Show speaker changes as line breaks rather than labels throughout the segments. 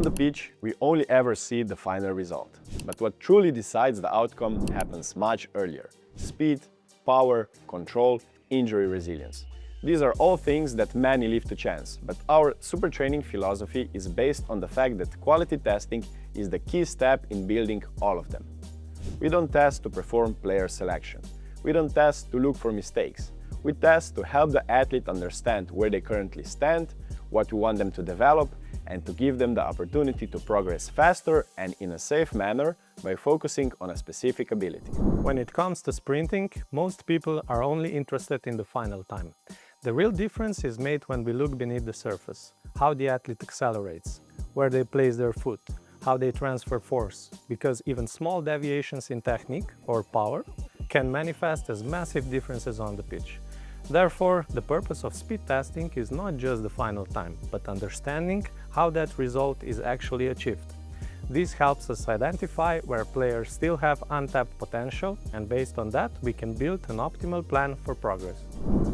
On the pitch, we only ever see the final result. But what truly decides the outcome happens much earlier. Speed, power, control, injury resilience. These are all things that many leave to chance, but our super training philosophy is based on the fact that quality testing is the key step in building all of them. We don't test to perform player selection. We don't test to look for mistakes. We test to help the athlete understand where they currently stand, what we want them to develop, and to give them the opportunity to progress faster and in a safe manner by focusing on a specific ability.
When it comes to sprinting, most people are only interested in the final time. The real difference is made when we look beneath the surface, how the athlete accelerates, where they place their foot, how they transfer force, because even small deviations in technique or power can manifest as massive differences on the pitch. Therefore, the purpose of speed testing is not just the final time, but understanding how that result is actually achieved. This helps us identify where players still have untapped potential, and based on that, we can build an optimal plan for progress.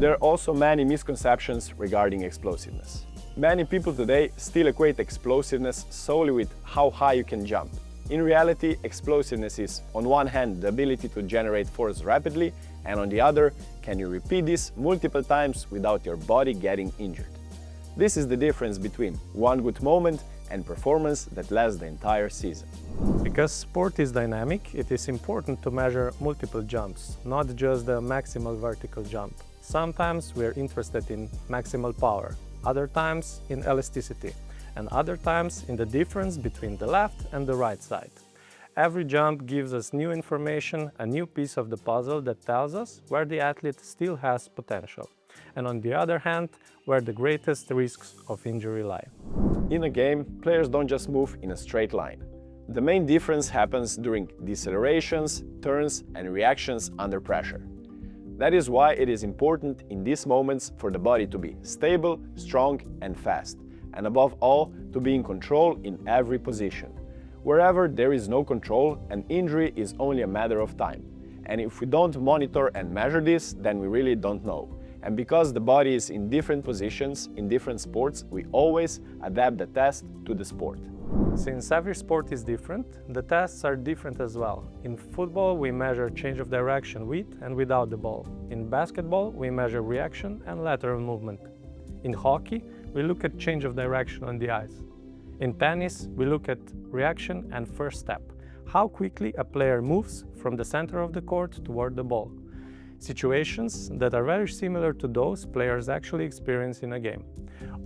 There are also many misconceptions regarding explosiveness. Many people today still equate explosiveness solely with how high you can jump. In reality, explosiveness is, on one hand, the ability to generate force rapidly, and on the other, can you repeat this multiple times without your body getting injured. This is the difference between one good moment and performance that lasts the entire season.
Because sport is dynamic, it is important to measure multiple jumps, not just the maximal vertical jump. Sometimes we are interested in maximal power, other times in elasticity, and other times in the difference between the left and the right side. Every jump gives us new information, a new piece of the puzzle that tells us where the athlete still has potential, and on the other hand, where the greatest risks of injury lie.
In a game, players don't just move in a straight line. The main difference happens during decelerations, turns, and reactions under pressure. That is why it is important in these moments for the body to be stable, strong, and fast, and above all, to be in control in every position. Wherever there is no control, an injury is only a matter of time. And if we don't monitor and measure this, then we really don't know. And because the body is in different positions in different sports, we always adapt the test to the sport.
Since every sport is different, the tests are different as well. In football, we measure change of direction with and without the ball. In basketball, we measure reaction and lateral movement. In hockey, we look at change of direction on the ice. In tennis, we look at reaction and first step, how quickly a player moves from the center of the court toward the ball. Situations that are very similar to those players actually experience in a game.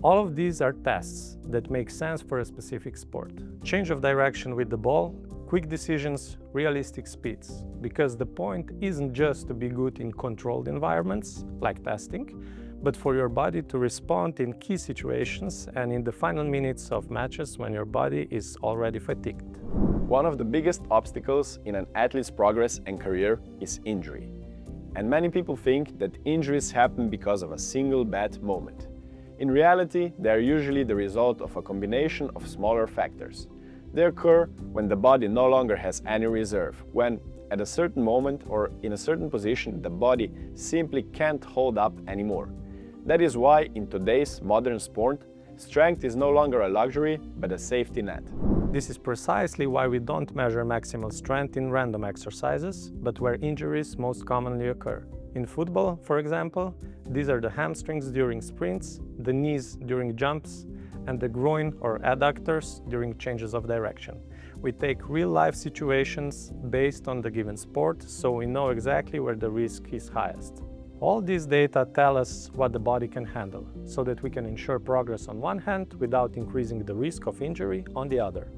All of these are tests that make sense for a specific sport. Change of direction with the ball, quick decisions, realistic speeds. Because the point isn't just to be good in controlled environments, like testing, but for your body to respond in key situations and in the final minutes of matches when your body is already fatigued.
One of the biggest obstacles in an athlete's progress and career is injury. And many people think that injuries happen because of a single bad moment. In reality, they are usually the result of a combination of smaller factors. They occur when the body no longer has any reserve, when, at a certain moment or in a certain position, the body simply can't hold up anymore. That is why, in today's modern sport, strength is no longer a luxury, but a safety net.
This is precisely why we don't measure maximal strength in random exercises, but where injuries most commonly occur. In football, for example, these are the hamstrings during sprints, the knees during jumps, and the groin or adductors during changes of direction. We take real-life situations based on the given sport, so we know exactly where the risk is highest. All these data tell us what the body can handle, so that we can ensure progress on one hand without increasing the risk of injury on the other.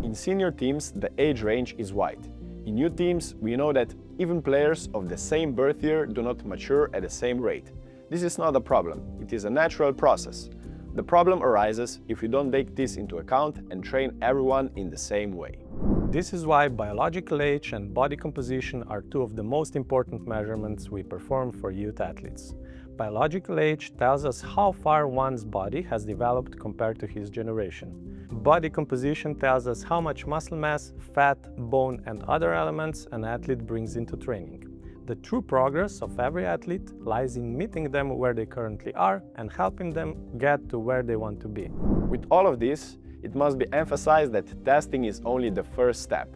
In senior teams, the age range is wide. In new teams, we know that even players of the same birth year do not mature at the same rate. This is not a problem, it is a natural process. The problem arises if we don't take this into account and train everyone in the same way.
This is why biological age and body composition are two of the most important measurements we perform for youth athletes. Biological age tells us how far one's body has developed compared to his generation. Body composition tells us how much muscle mass, fat, bone, and other elements an athlete brings into training. The true progress of every athlete lies in meeting them where they currently are and helping them get to where they want to be.
With all of this, It must be emphasized that testing is only the first step.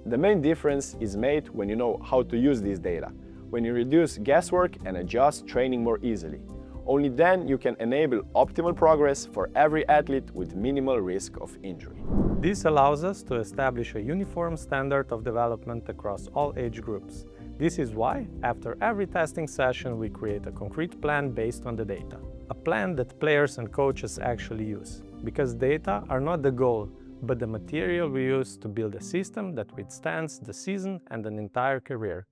The main difference is made when you know how to use this data, when you reduce guesswork and adjust training more easily. Only then you can enable optimal progress for every athlete with minimal risk of injury.
This allows us to establish a uniform standard of development across all age groups. This is why, after every testing session, we create a concrete plan based on the data. A plan that players and coaches actually use. Because data are not the goal, but the material we use to build a system that withstands the season and an entire career.